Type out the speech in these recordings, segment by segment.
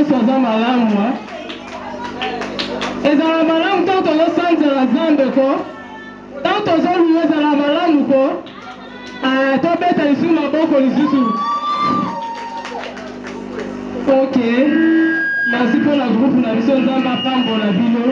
nyonso aza malamu ezala malamu ntango tozosanzela Nzambe ko ntango tozoluwa ezala malamu ko tobeta lisusu maboko lisusu. Ok, merci pour la groupe na biso Nzambe apambola bino.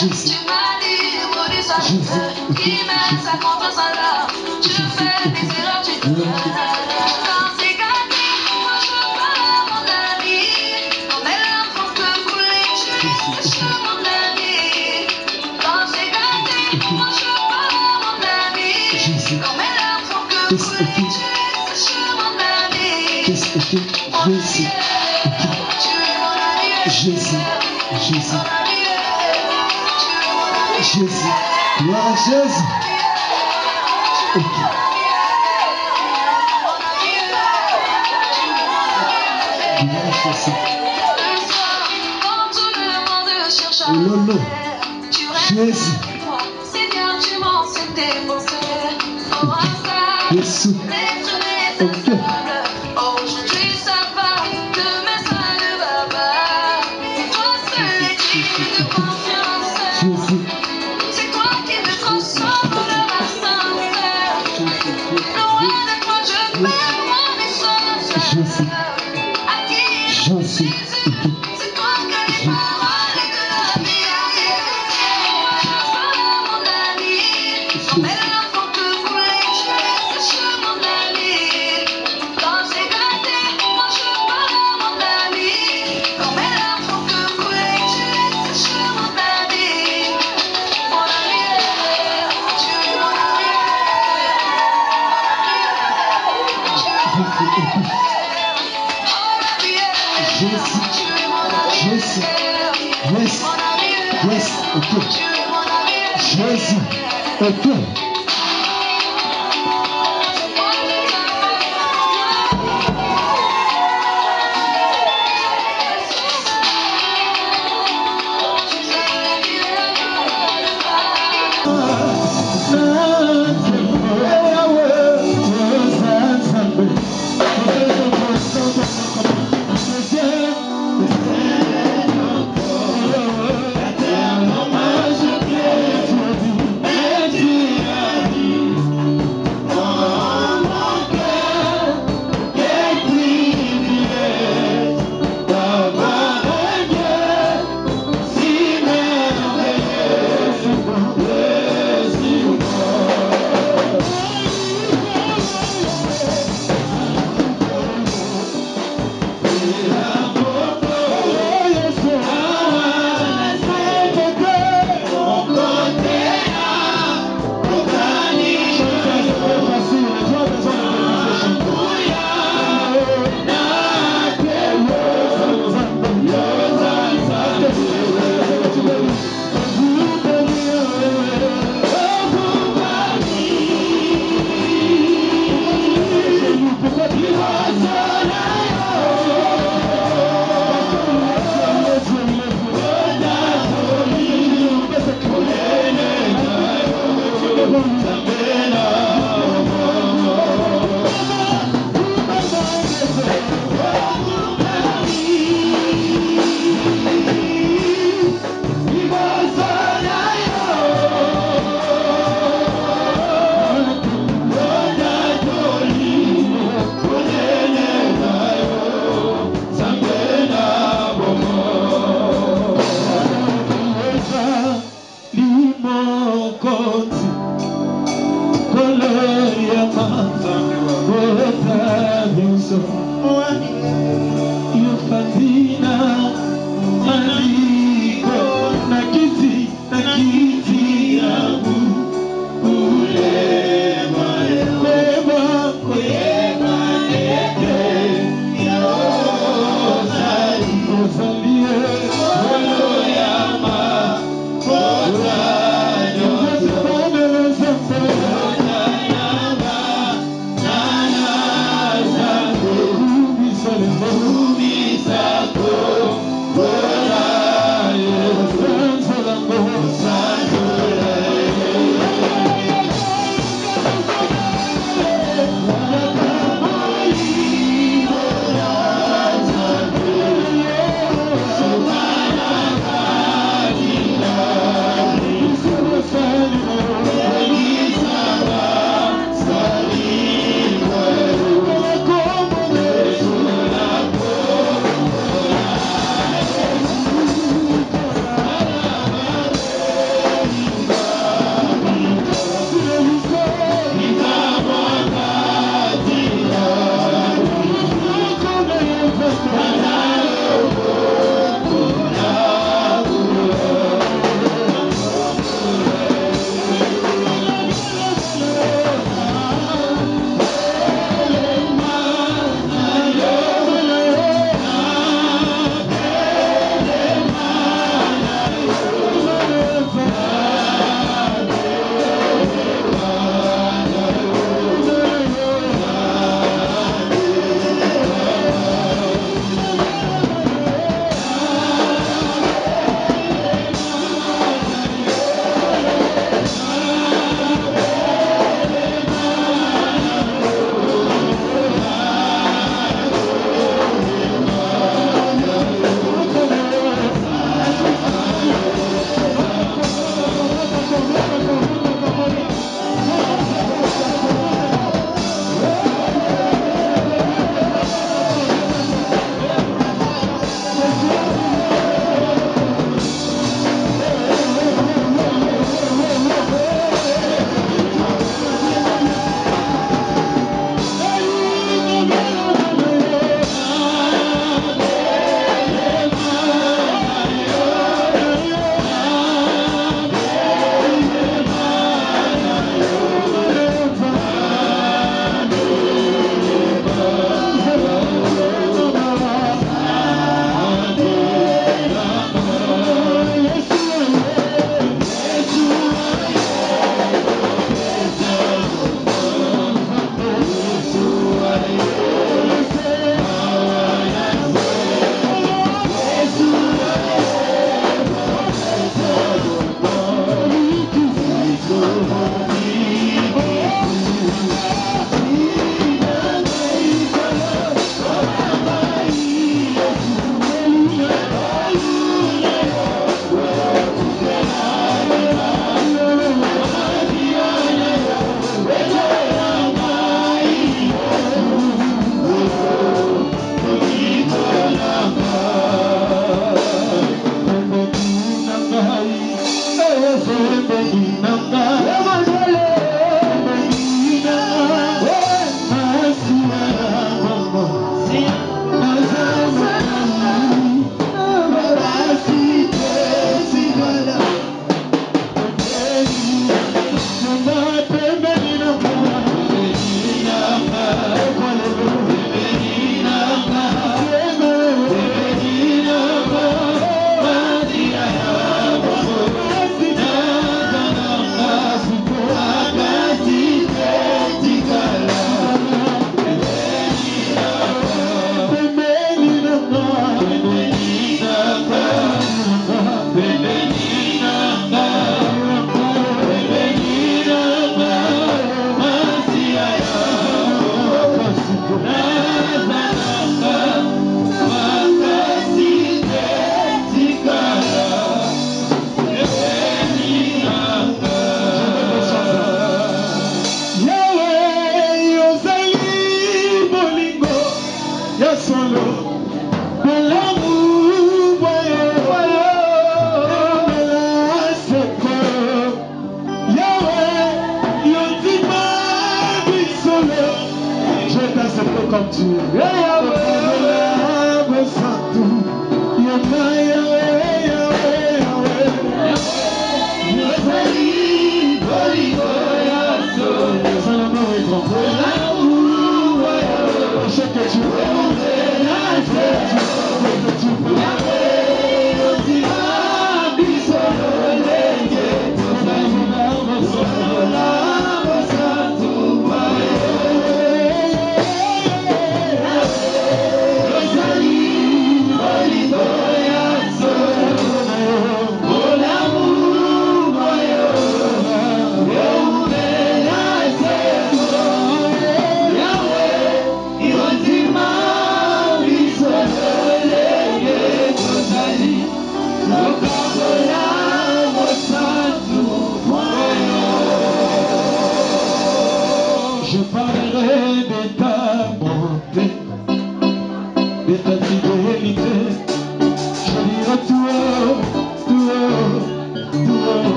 Tu m'as dit, maudit soit le feu qui met sa confiance en l'or. Je fais des erreurs, tu te quand c'est gâté, moi je pars mon ami. Quand mes larmes font que couler, tu sèches mon ami. Quand c'est gâté, moi je pars mon ami. Quand mes larmes font que couler, tu sèches mon ami. Jésus, Jésus, Jésus, gloire à Jésus. Ok. Gloire à Jésus. Quand tout le monde cherche à Lolo, tu restes Jésus, moi. Seigneur, tu m'enseignes tes pensées. Oh, ça, Jésus. l'être n'est Ok. stable. Aujourd'hui, ça va. Demain, ça ne va pas. C'est toi seul et digne de confiance. Jésus, C'est toi qui me transforme de ma sincère. Loin de toi, je perds mon essence. Jésus, À qui Jésus. c'est toi que les paroles de la vie. Moi, je pars, mon ami. Quand mes larmes font que couler, tu sèches mon ami. Quand c'est gâté, moi, je pars, mon ami. Quand mes larmes font que couler, tu sèches mon ami. Mon ami, tu es mon ami. Jésus, Jésus. Yes, yes, ok. Jésus, ok. Oh,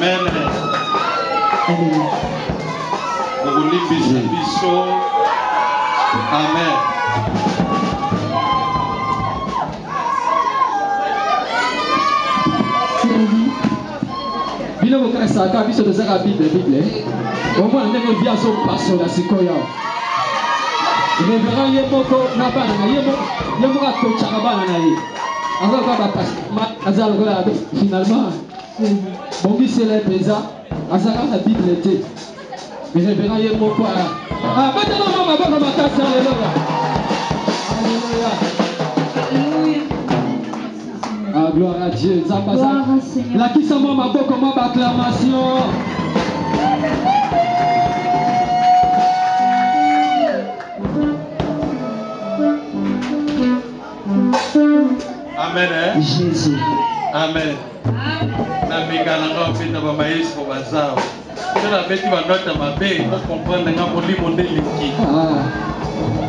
Amen. Amen. Bila mukasa kabisa tozaka Bible. Au moins ndenge via son passo la sikoya. Révérend yemoko na bana na yemoko atochaka bana na ye. Azaka ba pasteur azala gola finalement bongi c'est les pesa azaka la Bible te. Mais révérend yemoko maintenant mama baba makasa leloga. Alléluia. Ah, gloire à Dieu. La qui s'en va ma comme acclamation. Amen. Jésus. Amen. Na mekalanga openda ba maïs ko bazao. Tena beti ba nota mabe ko comprendre nga molimo ndeliki. Ah.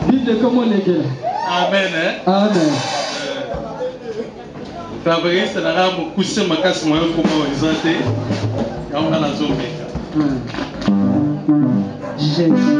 Bible comment les Amen. Amen. Fabrice na nga mokuse makasi moyo koma wezate. Yaonga na zombeka. Jésus.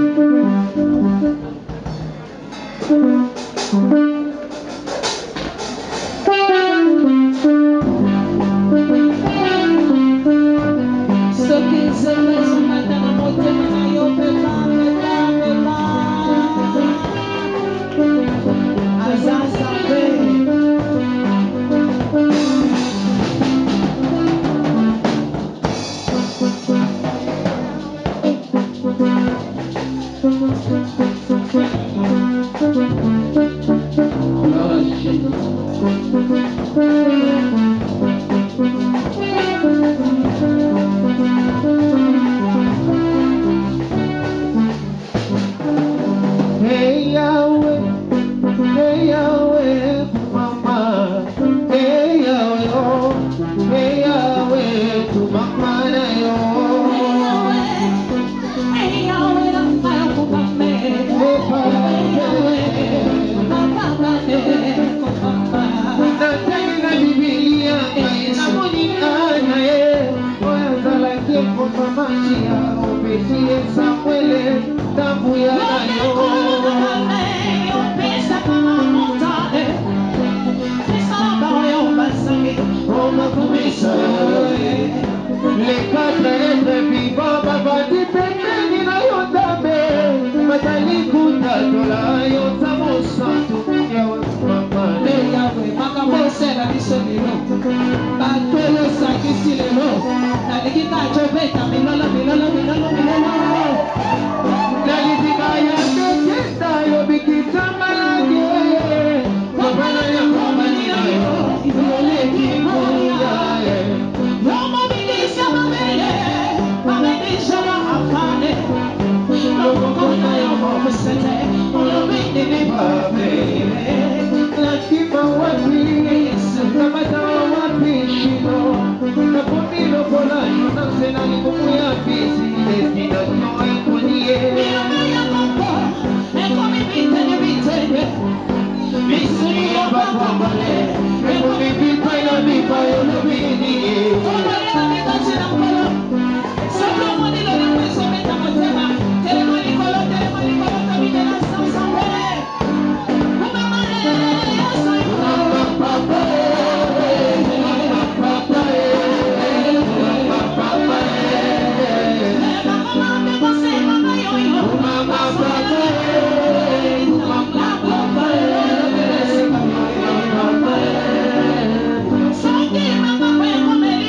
Mama,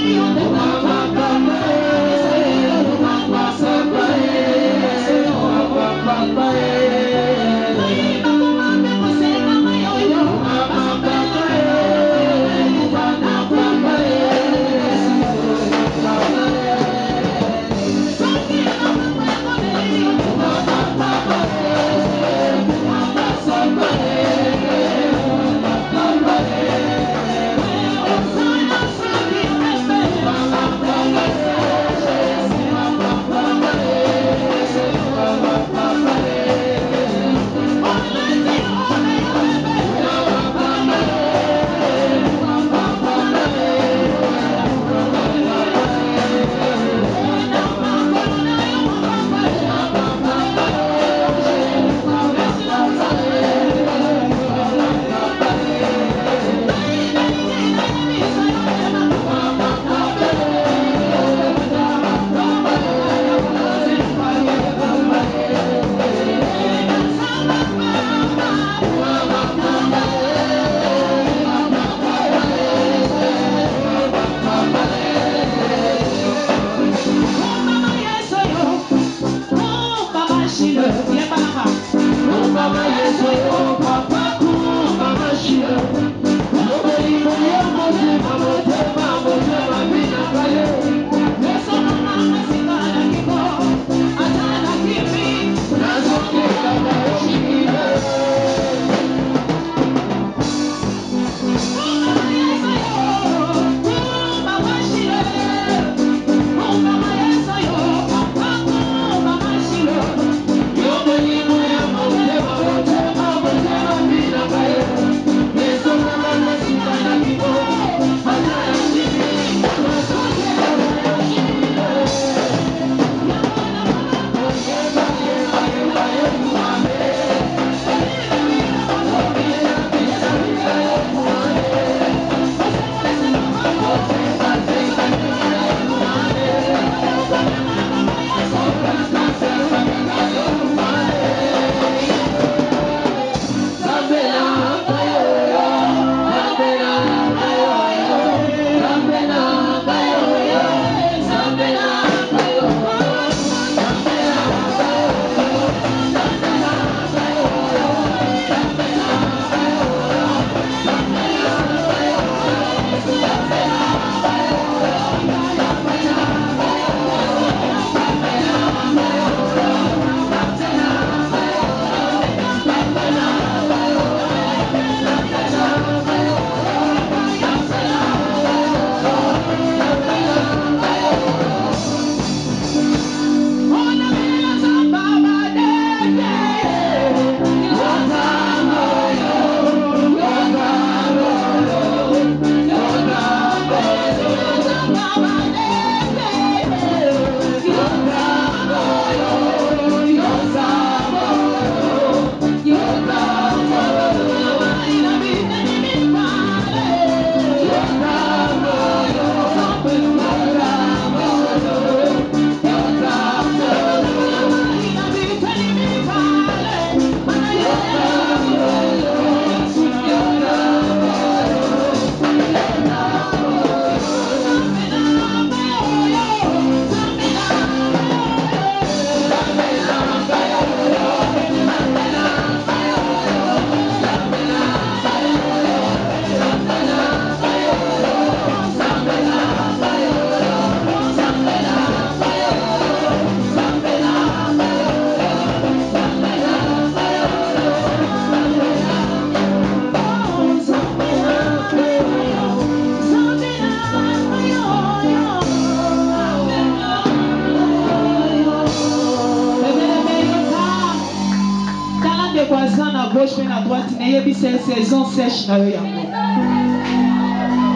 de voisin à gauche et à droite, n'ayez c'est saison sèche na yo.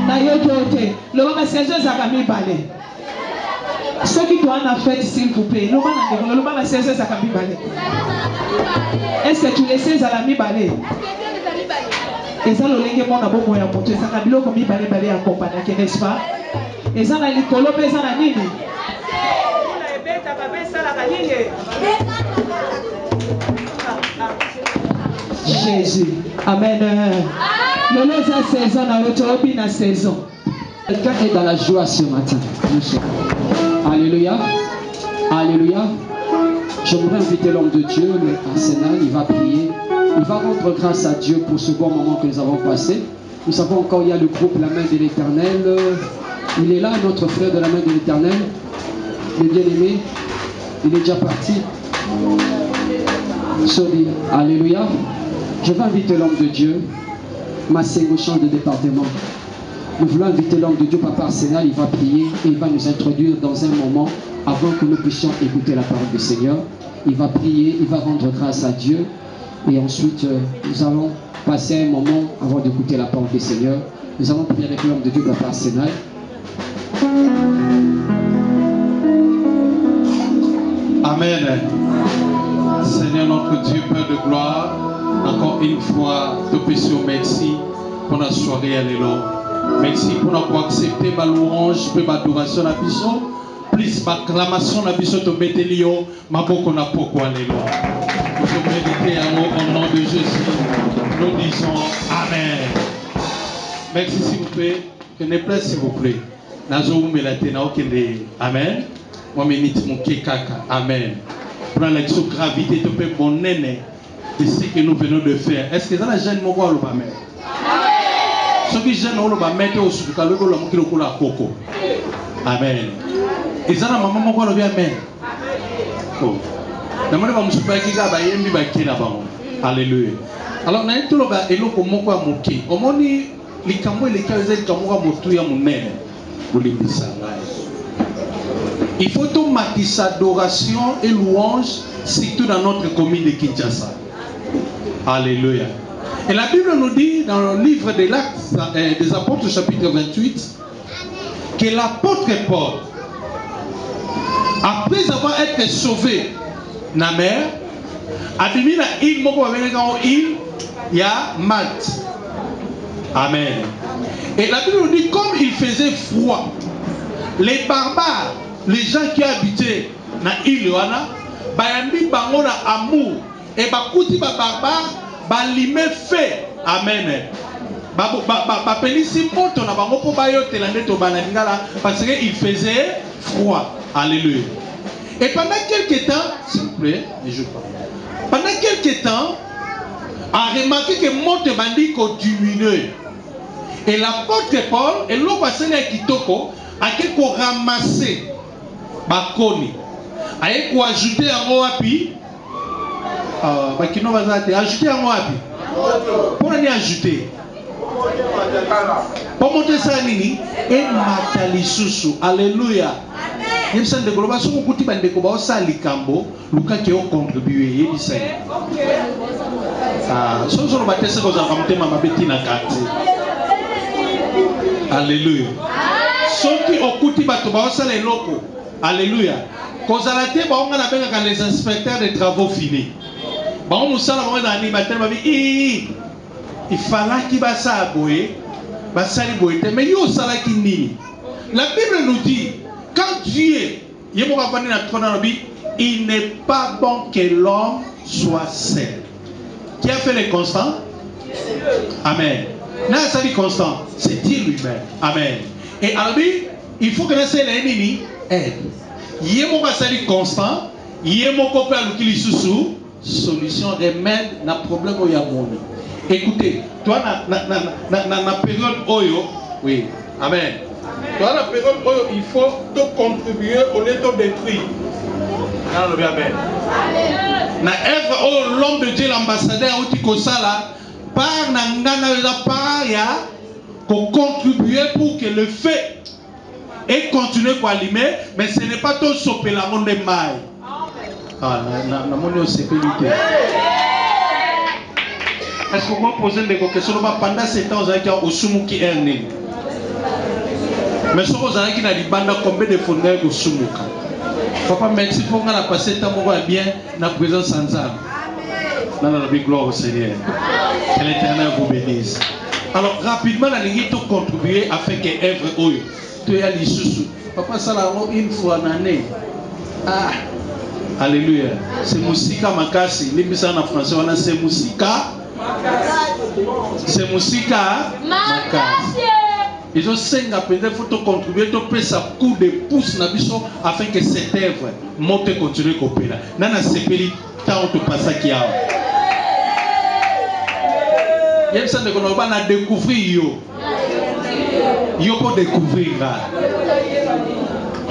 Na yo côté, le moment saison ça mi balé. Ceux qui doivent en fête s'il vous plaît, le moment saison ça mi balé. Est-ce que tu laisses à la mi balé? Et ça le lingue mon abo moya moto, ça ka biloko mi balé balé accompagner, n'est-ce pas? Et ça na likolo pe ça na nini? Jésus. Amen. Quelqu'un est dans la joie ce matin. Alléluia. Alléluia. Je voudrais inviter l'homme de Dieu, le Arsenal. Il va prier. Il va rendre grâce à Dieu pour ce bon moment que nous avons passé. Nous savons encore, il y a le groupe La Main de l'Éternel. Il est là, notre frère de La Main de l'Éternel. Le bien-aimé. Il est déjà parti. Sorry. Alléluia. Je vais inviter l'homme de Dieu, Massé au chant de département. Nous voulons inviter l'homme de Dieu, Papa Arsenal. Il va prier et il va nous introduire dans un moment avant que nous puissions écouter la parole du Seigneur. Il va prier, il va rendre grâce à Dieu et ensuite nous allons passer un moment avant d'écouter la parole du Seigneur. Nous allons prier avec l'homme de Dieu, Papa Arsenal. Amen. Seigneur notre Dieu, Père de gloire, encore une fois, te pécions merci pour la soirée à l'élo. Merci pour accepter ma louange, ma adoration à biso, plus ma acclamation à biso, te mettre l'io, ma boko na poko à l'élo. Nous te méditer au nom de Jésus. Nous disons Amen. Merci s'il vous plaît. Que ne plaît s'il vous plaît. Nazo melatena okende. Amen. Moi ménite mon kekaka. Amen. Prends la gravité de peu mon nene de ce que nous venons de faire. Est-ce que ça la gêne mon roi le bamé? Ce qui gêne le bamé au suka le la mukilo kola koko. Amen. Et ça la maman mon roi le bien amen. Oh. Na mwana ba musupa ki ga ba yembi ba kina ba mo. Alléluia. Alors na tout le ba eloko moko ya moki. Omoni likambo le kaze likambo ya motu ya munene. Bulimbisa ngai. Il faut tout matisse adoration et louange, surtout dans notre commune de Kinshasa. Alléluia. Et la Bible nous dit dans le livre des Actes des Apôtres, chapitre 28, que l'apôtre Paul, après avoir été sauvé dans la mer, a fini la île, il y a Malte. Amen. Et la Bible nous dit, comme il faisait froid, les barbares, les gens qui habitaient dans l'île, bayambi bango na amour et bakuti ba barbare balime fait. Amen. Ba pelisi poto na bango po bayotela ndeto banalingala parce que il faisait froid. Alléluia. Et pendant quelques temps, s'il vous plaît, je parle. Pendant quelques temps, a remarqué que monte bandi continuait. Et l'apôtre Paul et l'autre Seigneur Kitoko a quelque ramassé bakoni aye ko ajouter yango wapi bakino bazate ajouter yango wapi pour ni ajouter pour monter ça nini et matali susu. Alléluia. Yebisa de global so kuti bande ko ba osali kambo luka ke o contribuer yebisa so so ba tese ko za kamtema mabeti na kati. Alléluia. Soki okuti bato ba osala eloko. Alléluia. Kozalate baonga na benga les inspecteurs des travaux finis. Baon musala baon na animateur ba bi il fallait qu'il basa boye basali boye mais yo sala ki nini. La Bible nous dit quand Dieu yemo va venir na trône na bi il n'est pas bon que l'homme soit seul. Qui a fait les constants? Amen. Na sali constant, c'est Dieu lui-même. Amen. Et alors il faut que nous soyons les aide. Yemo basali constant, yemo ko pa lukili susu, solution remède na problème au yamoni. Écoutez, toi na période oyo, oui. Amen. Toi la période oyo, il faut te contribuer au lieu de détruire. Amen. Na œuvre oh l'homme de Dieu l'ambassadeur Otiko Sala par na ngana par ya pour contribuer pour que le feu et continuer à allumer, mais ce n'est pas tout sopé la monde de maille. Ah, na monde de sécurité. Est-ce qu'on peut poser des questions pendant ces temps vous avez au Sumuki Erning? Mais ce que vous avez dit, combien de fondeurs au Sumuka? Papa, merci pour qu'on a passé tant bien dans la présence sans âme. Dans la gloire au Seigneur. Que l'Éternel vous bénisse. Alors, rapidement, la ligne tout contribuer afin que l'œuvre oyo. Tu es l'issue. Papa, ça l'a une fois en année. Ah, alléluia. C'est Musika Makasi. L'imisa en français, on a c'est Musika. C'est Musika Makasi. Ils ont 5 appels, il faut contribuer, tu peux ça coup de pouce afin que cette œuvre monte continue à copier. Nana sepeli tant tu passes qui a. Il y a ça de qu'on va découvrir yo pour découvrir là.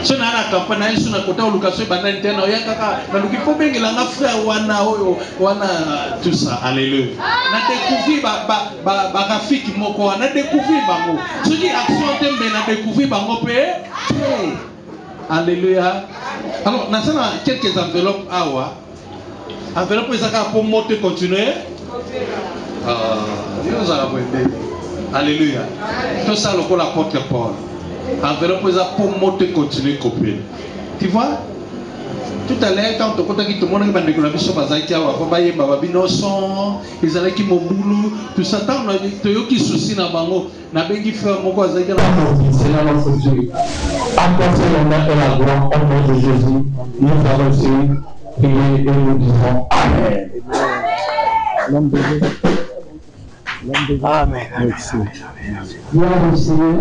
Si on a la campagne, si on a côté au location banda interne, il y a kaka na luki faut bien que la frère wana tout ça, alléluia. Na découvrir ba rafiki moko, na découvrir bango. Ce qui action tembe na découvrir bango pe. Alléluia. Alors, nous avons quelques enveloppes awa. Enveloppe ezaka pour monter continuer. Nous allons alléluia. Tout ça le la porte-parole. Enveloppe pour monter continuer copier. Tu vois? Tout à l'heure, quand on a dit que tout le monde a dit que la mission va être ils allaient qui m'ont boulot, tout ça, tant que qui souci dans bango, n'a pas qui fait mon quoi, c'est notre Dieu. Apportez l'honneur et la gloire au nom de Jésus. Nous avons reçu et nous disons Amen. L'homme de Dieu. Amen. Merci. Gloire au Seigneur.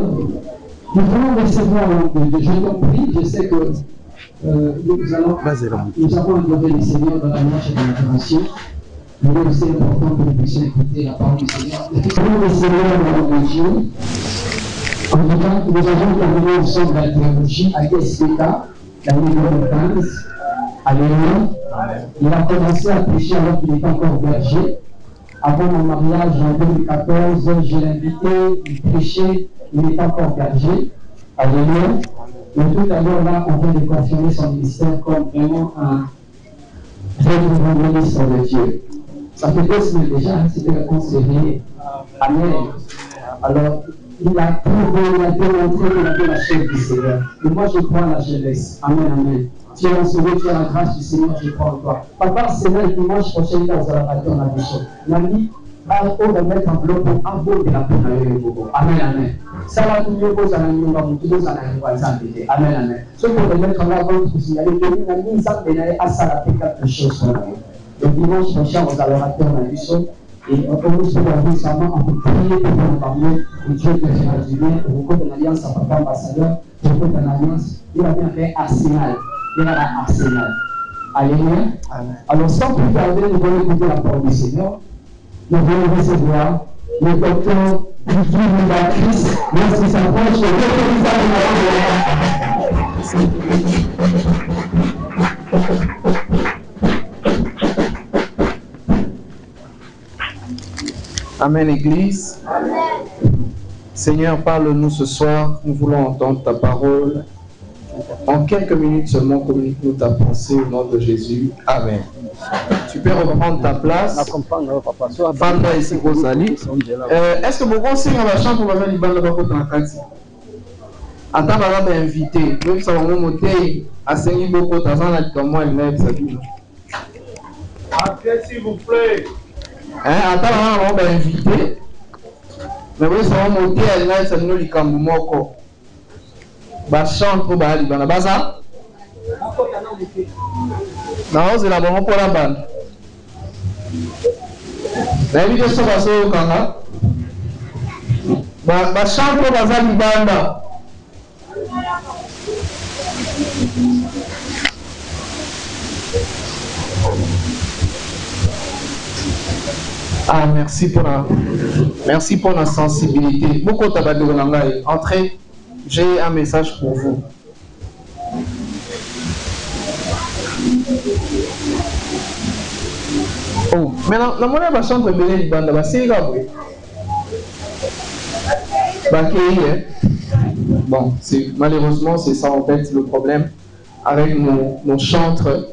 Nous voulons recevoir l'homme de Dieu. Je compris, je sais que nous avons adoré le Seigneur dans la marche de l'adoration. Mais c'est important que nous puissions écouter la parole du Seigneur. Nous voulons recevoir l'homme de Dieu. En tout cas, nous avons terminé le centre de la théologie à SPK, l'année 2015. Alléluia. Il a commencé à prêcher alors qu'il était encore berger. Avant mon mariage en 2014, je l'ai invité, il prêchait, il était encore berger. Alléluia. Mais tout à l'heure, là, on vient de confirmer son ministère comme vraiment un très grand ministre de Dieu. Ça fait 2 semaines déjà, c'était le conseiller. Amen. Alors, il a prouvé, il a démontré qu'il avait la chef du Seigneur. Et moi, je crois à la jeunesse. Amen, amen. Tu es enseigné, tu as la grâce du Seigneur, je crois en toi. Papa, Seigneur, dimanche prochain, il va dans la mission. Nani, on va mettre en bloc pour aborder la peine avec le Bobo. Amen, amen. Ça va tout mieux que ça n'a Amen, amen. Ce qu'on va mettre en avant pour signaler que nous avons mis à ça quelque chose pour nous. Le dimanche prochain, on va leur attendre la mission. Et on nous souhaite récemment, on peut prier pour nous parler de Dieu de faire du bien. Au cours de l'alliance à Papa Ambassadeur, au cours de l'alliance, il a bien fait Arsenal. Il y a Arsenal. Alléluia. Alors, sans plus tarder, nous allons écouter la parole du Seigneur. Nous allons recevoir le docteur Vicky Moudatrice, lorsqu'il s'approche de Amen, Église. Amen. Seigneur, parle-nous ce soir. Nous voulons entendre ta parole. En quelques minutes seulement, communique-nous ta pensée au nom de Jésus. Amen. Tu peux reprendre ta place. Fanda ici, Rosalie. Est-ce que beaucoup signe la chambre pour faire l'Iban là-bas pour ta carte? Attends, on va inviter. Nous savons monter à Seigneur beaucoup de temps là comme moi, il m'a dit. S'il vous plaît. Attends, on va inviter. Mais vous savez monter à l'Iban, ça nous l'icambo moko. Ba chante pour ba libana baza non c'est la bonne pour la bande la vidéo ça va se kanga ba chante pour baza libanda. Ah, merci pour la sensibilité. Beaucoup de entrez. J'ai un message pour vous. Oh, maintenant, la monnaie va chanter bien les bandes, c'est grave. Bon, malheureusement, c'est ça en fait le problème avec mon chantre.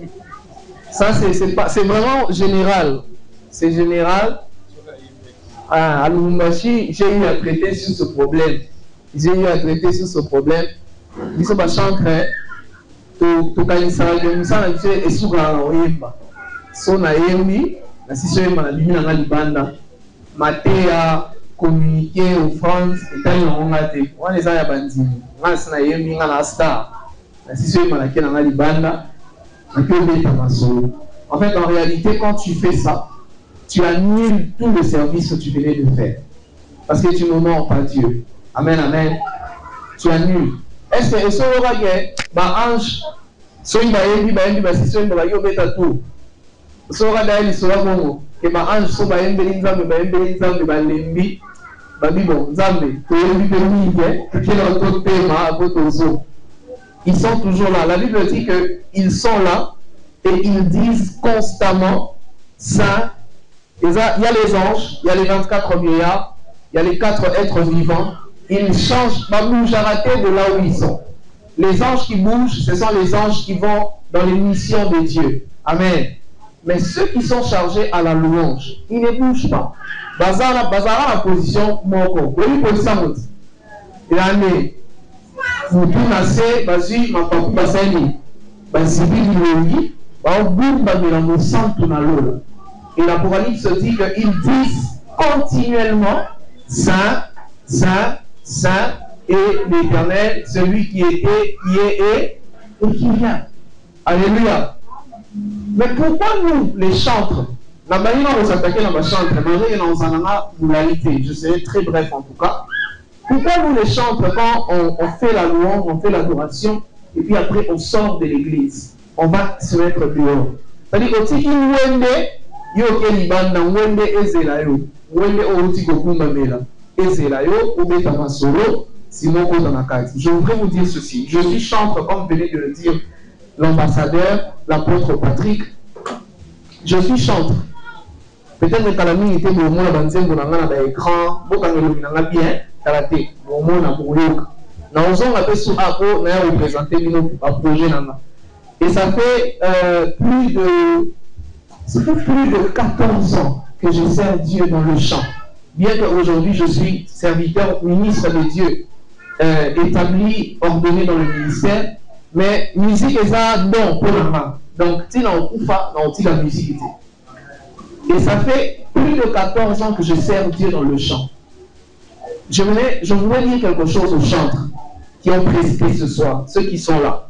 Ça, c'est vraiment général. C'est général. à Lubumbashi, j'ai eu à traiter sur ce problème. Ils ont eu à traiter sur ce problème. Ils sont pas chantés. Tu kanisa na et sur la oyemba. So na yembi, na si so yemba na bimi na libanda. Matea communiquer aux France et tant na ngate. Wana eza ya bandimi. Ngana na yembi ngana star. Na si so yemba na kena na libanda. Na que beta masolo. En fait, en réalité, quand tu fais ça, tu annules tout le service que tu venais de faire. Parce que tu n'honores pas Dieu. Amen, amen. Tu annules. Est-ce que ce aura gagné? Ange, soit il va y si soit il va y beta tout. Ce aura d'ailleurs, il sera bon. Et ange, soit il va y lembi, bon, Zambe, ils sont toujours là. La Bible dit qu'ils sont là et ils disent constamment ça. Il y a les anges, il y a les 24 vieillards, il y a les 4 êtres vivants. Ils changent, bougent à rater de là où ils sont. Les anges qui bougent, ce sont les anges qui vont dans les missions de Dieu. Amen. Mais ceux qui sont chargés à la louange, ils ne bougent pas. Bazara la position moko. Oui, position. Il a né. Vous pouvez bazi ma papu basani. Bazibi lili, ba boum ba melamo santu na lolo. Et l'Apocalypse dit qu'ils disent continuellement Saint, Saint, Saint et l'Éternel, celui qui était, qui est et qui vient. Alléluia. Mais pourquoi nous, les chantres, la manière dont on s'attaquait dans la chantre, je serai très bref en tout cas. Pourquoi nous, les chantres, quand on fait la louange, on fait l'adoration, et puis après on sort de l'église, on va se mettre dehors. C'est-à-dire aussi qu'il yo ke libanda wende ezela yo wende outi kokumba mela ezela yo ubeta masolo sinon ko dans la case. Je voudrais vous dire ceci, je suis chantre comme venait de le dire l'ambassadeur, l'apôtre Patrick. Je suis chantre. Peut-être que Kalami était au monde dans un bonanga dans l'écran, bokangelo binanga bien, karaté, au monde na boyoka. Na ozon la pesu ako na représenter bino a projet nanga. Et ça fait plus de 14 ans que je sers Dieu dans le chant. Bien qu'aujourd'hui je suis serviteur, ministre de Dieu, établi, ordonné dans le ministère, mais musique est ça don pour la main. Donc, tu n'as pas la musique. Et ça fait plus de 14 ans que je sers Dieu dans le chant. Je voulais dire quelque chose aux chantres qui ont presté ce soir, ceux qui sont là.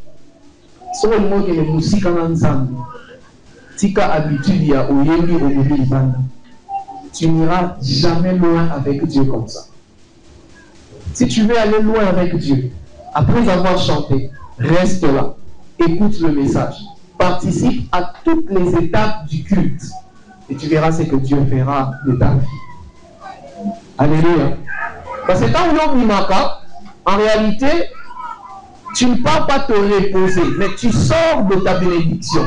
Sur le mot que les musiques en ensemble. Tika habitude ya oyemi oyemi banda. Tu n'iras jamais loin avec Dieu comme ça. Si tu veux aller loin avec Dieu, après avoir chanté, reste là, écoute le message, participe à toutes les étapes du culte et tu verras ce que Dieu fera de ta vie. Alléluia. Parce que quand on mimaka, en réalité, tu ne peux pas te reposer, mais tu sors de ta bénédiction.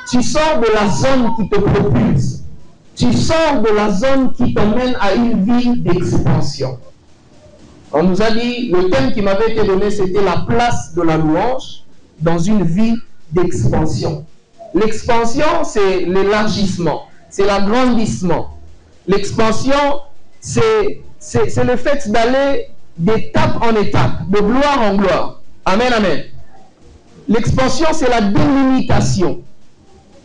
Tu sors de la zone qui te propulse. Tu sors de la zone qui t'emmène à une vie d'expansion. On nous a dit, le thème qui m'avait été donné, c'était la place de la louange dans une vie d'expansion. L'expansion, c'est l'élargissement, c'est l'agrandissement. L'expansion, c'est le fait d'aller d'étape en étape, de gloire en gloire. Amen, amen. L'expansion, c'est la délimitation.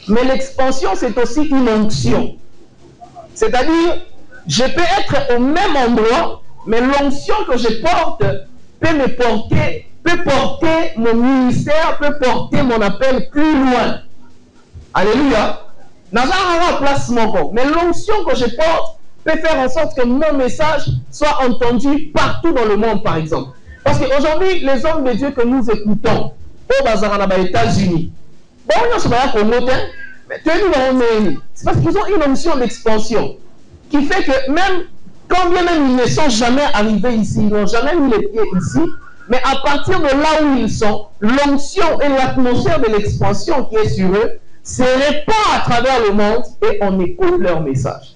Mais l'expansion, c'est aussi une onction. C'est-à-dire, je peux être au même endroit, mais l'onction que je porte peut porter mon ministère, peut porter mon appel plus loin. Alléluia. Mais l'onction que je porte peut faire en sorte que mon message soit entendu partout dans le monde, par exemple. Parce qu'aujourd'hui, les hommes de Dieu que nous écoutons, au Bazar aux États-Unis, c'est parce qu'ils ont une onction d'expansion qui fait que même quand bien même ils ne sont jamais arrivés ici, ils n'ont jamais mis les pieds ici, mais à partir de là où ils sont, l'onction et l'atmosphère de l'expansion qui est sur eux se répand à travers le monde et on écoute leur message.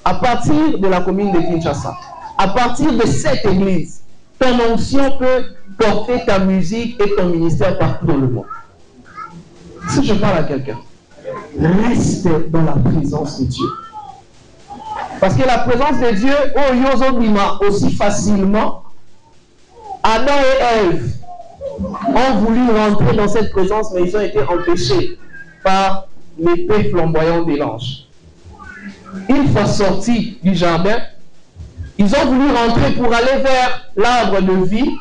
À partir de la commune de Kinshasa, à partir de cette église, ton onction peut porter ta musique et ton ministère partout dans le monde. Si je parle à quelqu'un, reste dans la présence de Dieu. Parce que la présence de Dieu, oh Yozobima, aussi facilement, Adam et Ève ont voulu rentrer dans cette présence, mais ils ont été empêchés par l'épée flamboyante des l'ange. Une fois sortis du jardin, ils ont voulu rentrer pour aller vers l'arbre de vie,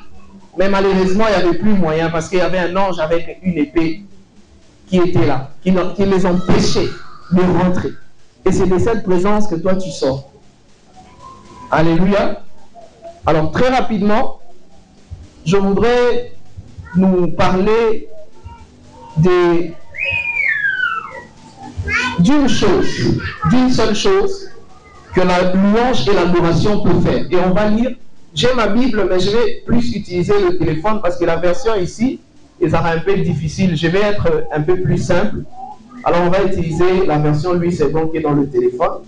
mais malheureusement, il n'y avait plus moyen parce qu'il y avait un ange avec une épée qui était là, qui les empêchait de rentrer. Et c'est de cette présence que toi tu sors. Alléluia. Alors très rapidement, je voudrais nous parler d'une seule chose que la louange et l'adoration peuvent faire. Et on va lire, j'ai ma Bible, mais je vais plus utiliser le téléphone parce que la version ici, ça sera un peu difficile. Je vais être un peu plus simple. Alors on va utiliser la version Louis II qui est dans le téléphone.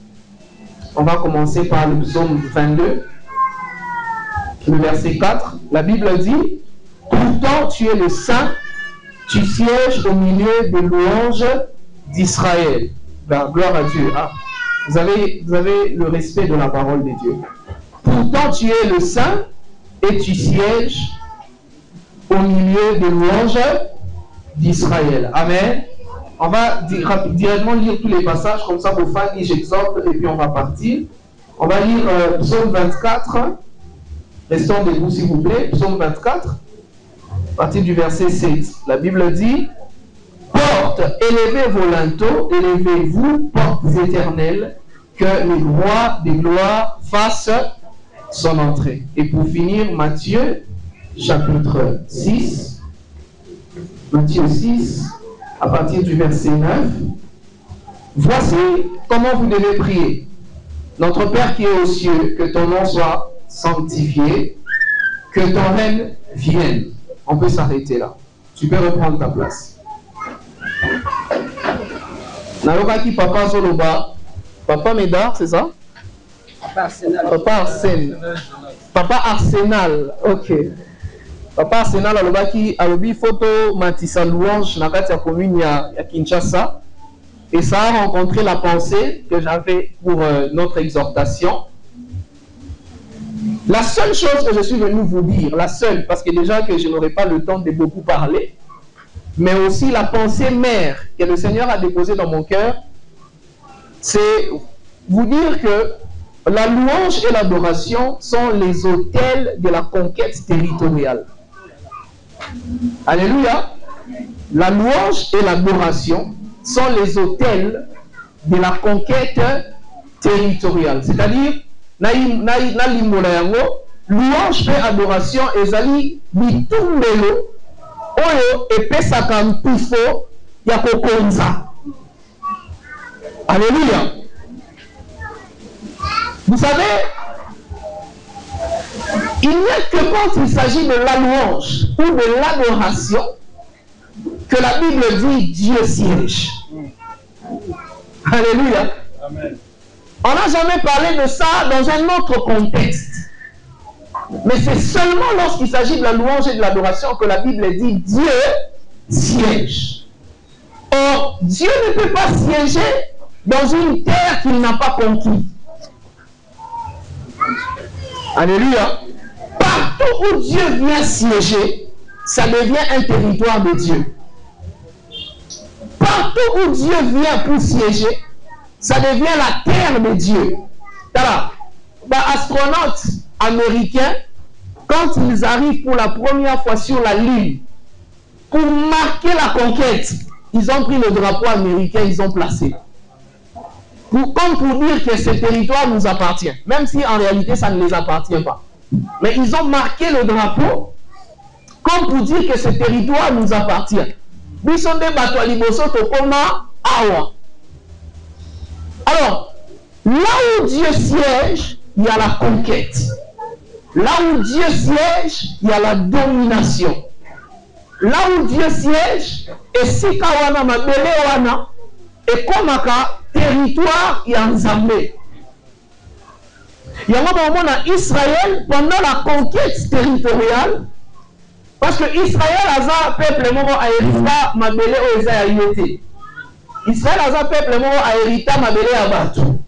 On va commencer par le psaume 22, le verset 4. La Bible dit, « Pourtant tu es le Saint, tu sièges au milieu des louanges d'Israël. » Gloire à Dieu. Ah, vous avez le respect de la parole de Dieu. « Pourtant tu es le Saint et tu sièges au milieu des louanges d'Israël. » Amen. On va directement lire tous les passages, comme ça, pour faire que j'exhorte, et puis on va partir. On va lire Psaume 24. Restons debout, s'il vous plaît. Psaume 24, à partir du verset 7. La Bible dit, « Portes, élevez vos linteaux, élevez-vous, portes éternelles, que le roi des gloires fasse son entrée. » Et pour finir, Matthieu, chapitre 6. Matthieu 6. À partir du verset 9, voici comment vous devez prier. Notre Père qui est aux cieux, que ton nom soit sanctifié, que ton règne vienne. On peut s'arrêter là. Tu peux reprendre ta place. Nalokaki papa Zoloba, papa Médard, c'est ça? Papa Arsenal. Papa Arsenal. Papa Arsenal, ok. Papa Arsenal alobaki alobi photo matisa louange na kati ya commune ya Kinshasa, et ça a rencontré la pensée que j'avais pour notre exhortation. La seule chose que je suis venu vous dire, la seule, parce que déjà que je n'aurai pas le temps de beaucoup parler, mais aussi la pensée mère que le Seigneur a déposée dans mon cœur, c'est vous dire que la louange et l'adoration sont les autels de la conquête territoriale. Alléluia. La louange et l'adoration sont les autels de la conquête territoriale. C'est-à-dire, louange et adoration ezali bitumbelo oyo epesaka mpufo ya kokonza. Alléluia. Vous savez, il n'y a que quand il s'agit de la louange ou de l'adoration que la Bible dit Dieu siège. Alléluia. Amen. On n'a jamais parlé de ça dans un autre contexte. Mais c'est seulement lorsqu'il s'agit de la louange et de l'adoration que la Bible dit Dieu siège. Or, Dieu ne peut pas siéger dans une terre qu'il n'a pas conquise. Alléluia. Partout où Dieu vient siéger, ça devient un territoire de Dieu. Partout où Dieu vient pour siéger, ça devient la terre de Dieu. Alors, les astronautes américains, quand ils arrivent pour la première fois sur la Lune, pour marquer la conquête, ils ont pris le drapeau américain, ils ont placé. Comme pour dire que ce territoire nous appartient, même si en réalité ça ne les appartient pas. Mais ils ont marqué le drapeau comme pour dire que ce territoire nous appartient. Alors, là où Dieu siège, il y a la conquête. Là où Dieu siège, il y a la domination. Là où Dieu siège, et si kawana mabele wana, et comme territoire ya Nzambe. Il y a un moment à Israël pendant la conquête territoriale, parce que Israël a un peuple moko a hérita mabele o eza ya yote. Israël a un peuple moko a hérita mabele ya bato.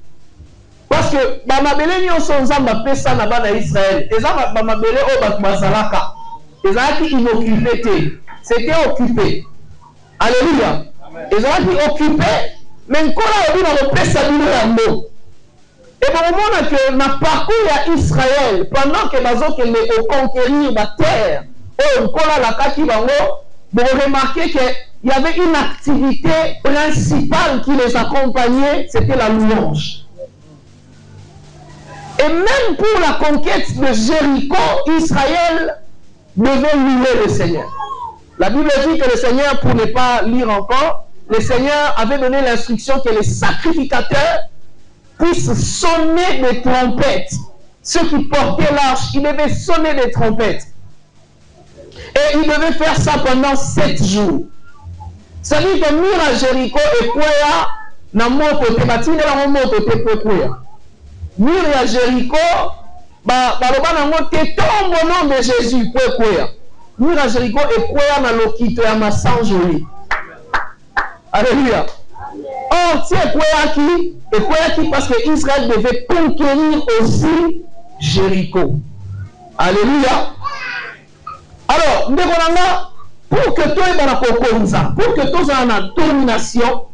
Parce que bamabele nyonso nzambe apesa na bana Israël eza bamabele oyo bato bazalaka ezalaki inoccupé te, c'était occupé. Alléluia. Ezalaki occupé mais nkola obi na kopesa bino yango. Et bon, que na parcours à Israël, pendant que bazokende conquérir la terre, oh, nkola la kaki bango, vous remarquez qu'il y avait une activité principale qui les accompagnait, c'était la louange. Et même pour la conquête de Jéricho, Israël devait louer le Seigneur. La Bible dit que le Seigneur, pour ne pas lire encore, le Seigneur avait donné l'instruction que les sacrificateurs puissent sonner des trompettes. Ceux qui portaient l'arche, ils devaient sonner des trompettes. Et ils devaient faire ça pendant 7 jours. Ça veut dire que mur à Jéricho et quoi na moto te batine la moto te quoi. Mur à Jéricho baloba na moto tombe au nom de Jésus quoi. Mur à Jéricho et quoi na lokito ya masanjoli. Alléluia. Oh, c'est quoi qui parce que Israël devait conquérir aussi Jéricho. Alléluia. Alors, pour que toi et pour que toi aies une domination,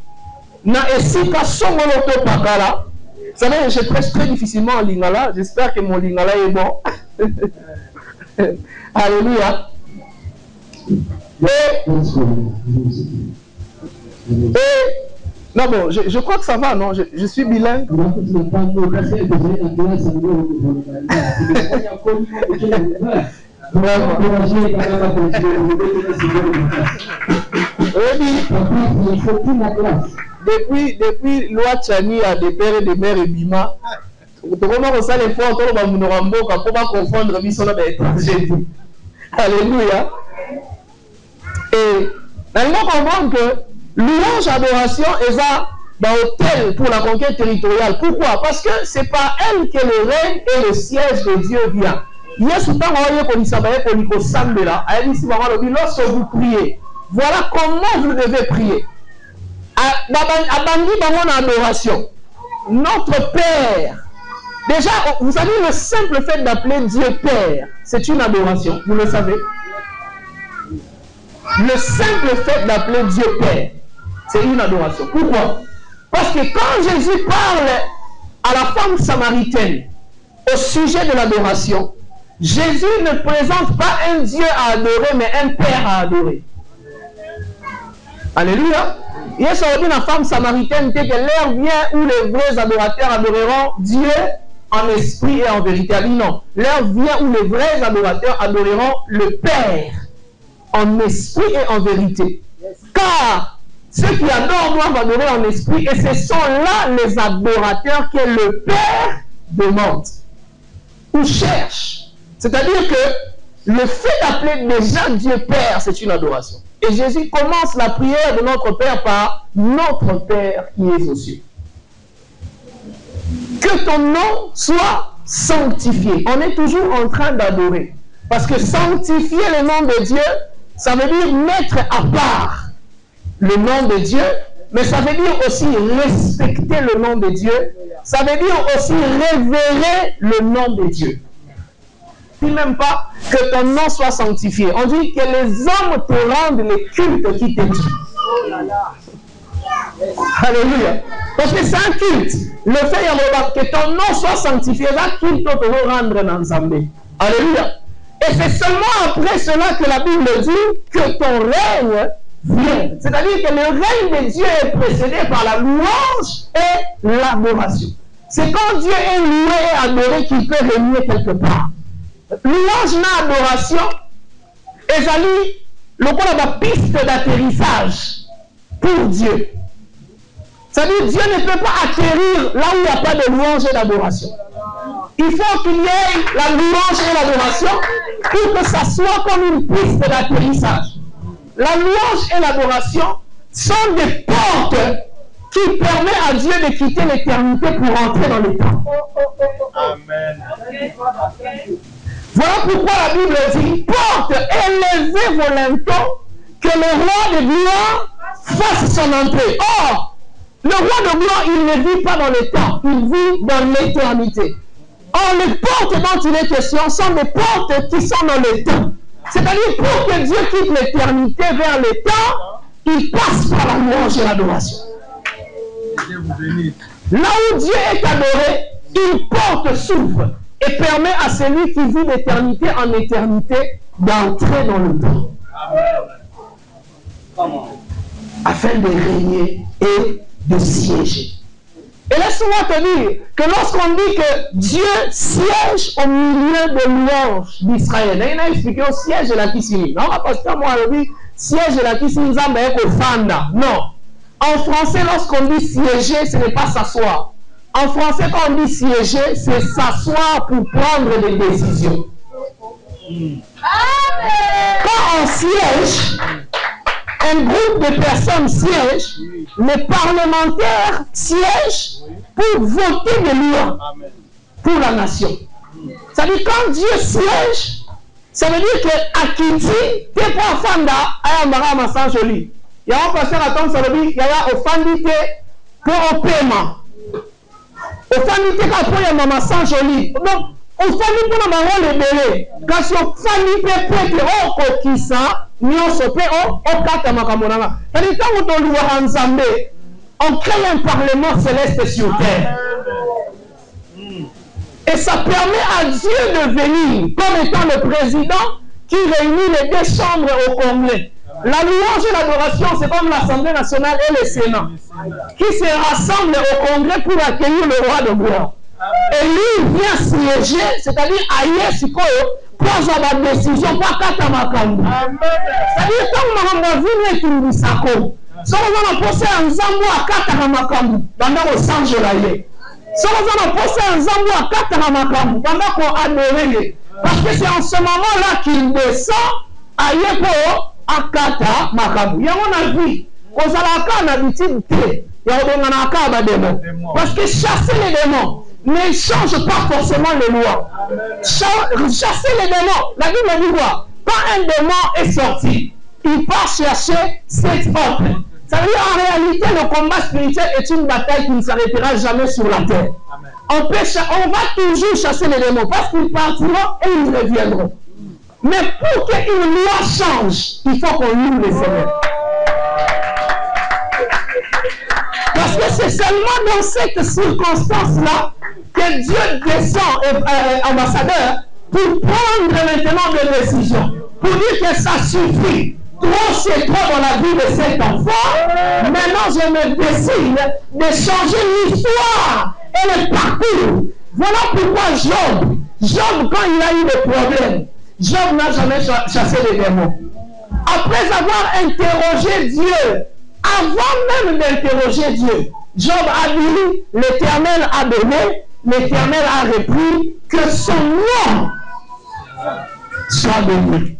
na esika songolo to pakala. Vous savez, je prêche très difficilement en lingala. J'espère que mon lingala est bon. Alléluia. Non, bon, je crois que ça va, non? Je suis bilingue. Depuis loi Tchani a des pères et des mères et Bima, comment on s'en effort pour pas confondre mission d'étranger. Alléluia. Et nous comprenons que louange, adoration, est dans l'hôtel pour la conquête territoriale. Pourquoi? Parce que c'est par elle que le règne et le siège de Dieu vient. Lorsque vous priez, voilà comment vous devez prier. Abandi dans adoration. Notre Père. Déjà, vous savez, le simple fait d'appeler Dieu Père, c'est une adoration. Vous le savez? Le simple fait d'appeler Dieu Père, c'est une adoration. Pourquoi? Parce que quand Jésus parle à la femme samaritaine au sujet de l'adoration, Jésus ne présente pas un Dieu à adorer, mais un Père à adorer. Alléluia. Yes, on dit la femme samaritaine que l'heure vient où les vrais adorateurs adoreront Dieu en esprit et en vérité. Elle dit non. L'heure vient où les vrais adorateurs adoreront le Père en esprit et en vérité. Car ceux qui adorent doivent adorer en esprit et ce sont là les adorateurs que le Père demande ou cherche. C'est-à-dire que le fait d'appeler déjà Dieu Père, c'est une adoration. Et Jésus commence la prière de notre Père par notre Père qui est aux cieux. Que ton nom soit sanctifié. On est toujours en train d'adorer. Parce que sanctifier le nom de Dieu, ça veut dire mettre à part le nom de Dieu, mais ça veut dire aussi respecter le nom de Dieu. Ça veut dire aussi révérer le nom de Dieu. On ne dit même pas que ton nom soit sanctifié. On dit que les hommes te rendent les cultes qui te disent. Alléluia. Parce que c'est un culte. Le fait que ton nom soit sanctifié, là, culte te rendre dans Zambé. Alléluia. Et c'est seulement après cela que la Bible dit que ton règne vient. C'est-à-dire que le règne de Dieu est précédé par la louange et l'adoration. C'est quand Dieu est loué et adoré qu'il peut régner quelque part. Louange et adoration, ezali lokola ba piste d'atterrissage pour Dieu. C'est-à-dire Dieu ne peut pas atterrir là où il n'y a pas de louange et d'adoration. Il faut qu'il y ait la louange et l'adoration pour que ça soit comme une piste d'atterrissage. La louange et l'adoration sont des portes qui permettent à Dieu de quitter l'éternité pour entrer dans le temps. Amen. Voilà pourquoi la Bible dit, porte, élevez vos linteaux, que le roi de gloire fasse son entrée. Or, Le roi de gloire, il ne vit pas dans le temps, il vit dans l'éternité. Or, les portes dont il est question sont des portes qui sont dans le temps. C'est-à-dire, pour que Dieu quitte l'éternité vers le temps, il passe par la louange et l'adoration. Là où Dieu est adoré, une porte s'ouvre et permet à celui qui vit d'éternité en éternité d'entrer dans le temps. Afin de régner et de siéger. Et laisse-moi te dire que lorsqu'on dit que Dieu siège au milieu de louanges d'Israël, il a expliqué au siège de la Kissini. Non, parce que moi, je dis siège de la Kissini, non. En français, lorsqu'on dit siéger, ce n'est pas s'asseoir. En français, quand on dit siéger, c'est s'asseoir pour prendre des décisions. Quand on siège, un groupe de personnes siègent, les parlementaires siègent pour voter des lois pour la nation. Ça veut dire quand Dieu siège, ça veut dire que Akiti, t'es pas fanda, ayamara masan joli. Il y a un pasteur à ton salobi, il y a offendité pour un paiement. Offendité pour un maman sans joli. Donc, offendité pour un maman libéré. Quand on offendité peut être au kokisa, nyonso pe au kata makamonanga. C'est-à-dire quand on doit ensemble, on crée un parlement céleste sur terre. Et ça permet à Dieu de venir comme étant le président qui réunit les deux chambres au Congrès. La louange et l'adoration, c'est comme l'Assemblée nationale et le Sénat qui se rassemblent au Congrès pour accueillir le roi de gloire. Et lui vient siéger, c'est-à-dire ailleurs, pour avoir des décisions, pas kata makambo. C'est-à-dire quand on a vu les Tumbisako, si on a posé un zambo à kata makambo, pendant au sang de la yé. Si on a posé un zambo à kata makambo, pendant qu'on adore. Parce que c'est en ce moment-là qu'il descend ailleurs pour akata makambo. Il y a un avis. Aux alaka n'habitude il y a un démon. Parce que chasser les démons ne change pas forcément les lois. Chasser les démons, la Bible dit quoi? Quand un démon est sorti, il part chercher cet autre. Ça veut dire en réalité, le combat spirituel est une bataille qui ne s'arrêtera jamais sur la terre. On va toujours chasser les démons parce qu'ils partiront et ils reviendront. Mais pour qu'une loi change, il faut qu'on loue les Seigneur. Parce que c'est seulement dans cette circonstance-là que Dieu descend, ambassadeur, pour prendre maintenant des décisions. Pour dire que ça suffit. Trop c'est trop dans la vie de cet enfant. Maintenant, je me décide de changer l'histoire et le parcours. Voilà pourquoi Job, quand il a eu des problèmes, Job n'a jamais chassé les démons. Après avoir interrogé Dieu, avant même d'interroger Dieu, Job a dit, l'Éternel a donné, l'Éternel a repris, que son nom soit béni.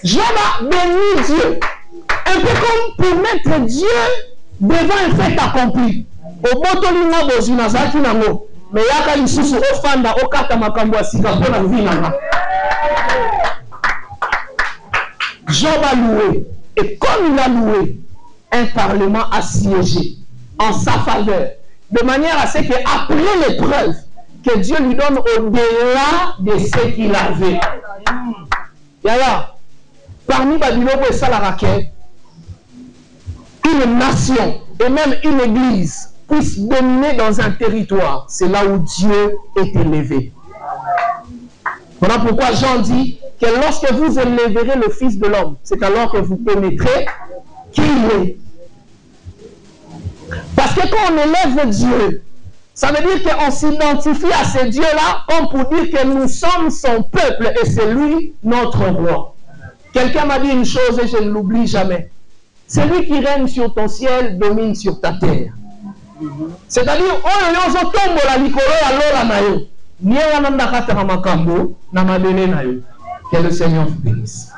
Job a béni Dieu. Un peu comme pour mettre Dieu devant un fait accompli. Au botolinga bozinazaki nango. Mais yaka lisusu ofanda okata makambo asika pona vinanga. Job a loué. Et comme il a loué, un parlement a siégé en sa faveur. De manière à ce qu'après l'épreuve, que Dieu lui donne au-delà de ce qu'il avait. Yaya, parmi Babylone et Salaraké, une nation et même une église puisse dominer dans un territoire, c'est là où Dieu est élevé. Voilà pourquoi Jean dit que lorsque vous élèverez le Fils de l'homme, c'est alors que vous connaîtrez qui il est. Parce que quand on élève Dieu, ça veut dire qu'on s'identifie à ce Dieu-là comme pour dire que nous sommes son peuple et c'est lui notre roi. Quelqu'un m'a dit une chose et je ne l'oublie jamais. Celui qui règne sur ton ciel domine sur ta terre. C'est-à-dire, que le Seigneur vous bénisse.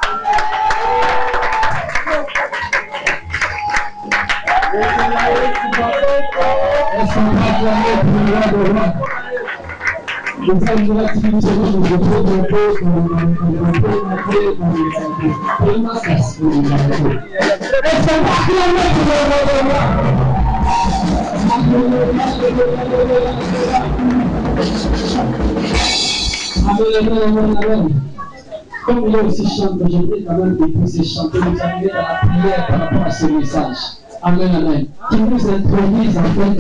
Amen. Comme il y a aussi chanté, je voudrais quand même épouser chanter, nous amener dans la prière par rapport à ce message. Amen, amen. Qui nous introduisent en fait,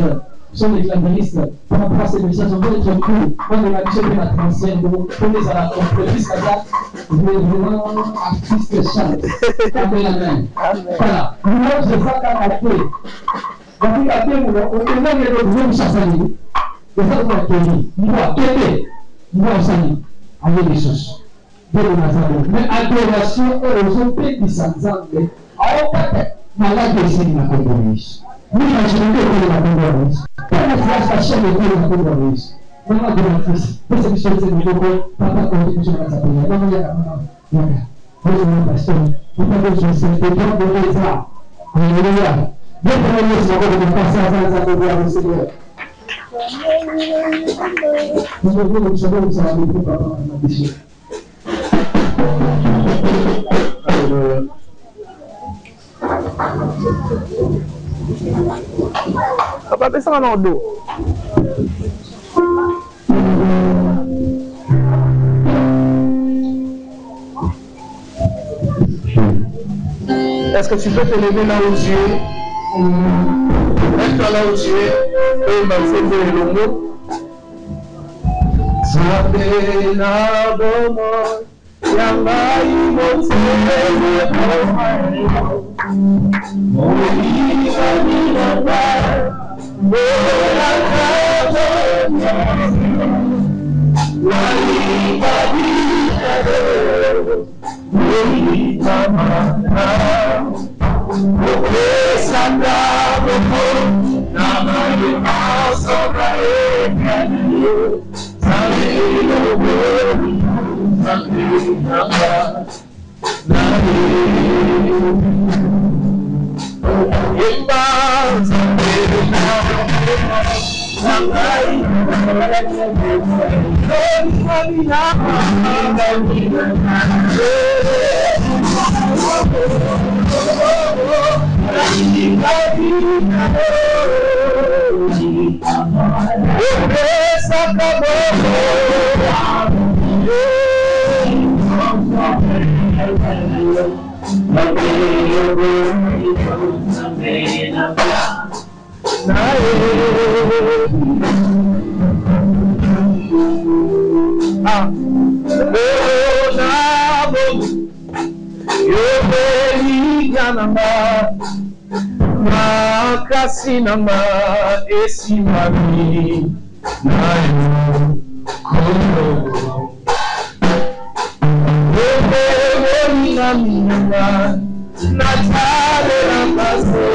sont les claviéristes par rapport à ce message. On veut être cool. On est l'habitude de la transcende, donc on les a la compléter, ça va. Vraiment, artiste chante. Amen, amen. Voilà. Nous, je vois qu'à la paix. Donc, la paix, on a le groupe Chassani. Et ça, on a Kéli. Nous, à Kéli. Nous, à Sani. Avec les choses. Mais adoration et aux autres qui s'ensemble. Alors, malade ici, il n'a pas de riche. Nous, imaginons que la congrès. Quand la France a chaîne de la congrès. Maman de la fils, parce que je suis venu au papa contribution à sa prière. Non, il y a un pasteur. Il n'y a pas de chose, c'est des gens de l'État. Alléluia. Bien que nous soyons passés à la gloire du Seigneur. Nous devons savoir où ça va nous préparer à la mission. Papa, fais ça dans le dos. Est-ce que tu peux te lever là où tu es? Mets-toi là où tu es. Et il m'a fait le mot. Sinama esimami nayo kono Ebe na mina natale ambazo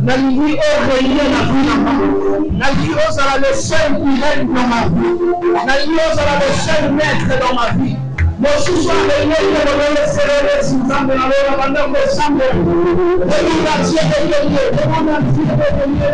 Nalingi oreiller na vie na moi. Nalingi ozala le seul qui règne dans ma vie. Nalingi ozala le seul maître dans ma vie. Mosusu areiller le serere sinzambe na lola banda ko sambe. Demande à Dieu de venir. Demande à Dieu de venir.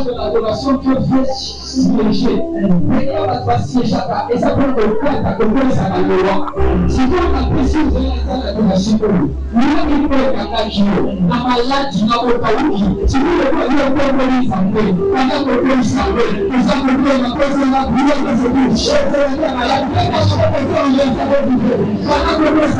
de l'adoration que Dieu siéger. Et ça peut être le cas à côté de sa loi. Si vous avez apprécié l'adoration, nous avons fait un agio. La maladie n'a pas eu. Si vous voulez pas dire que vous avez santé, pendant que vous avez santé, vous avez fait la personne à vous, vous avez fait la maladie, vous avez fait pendant que vous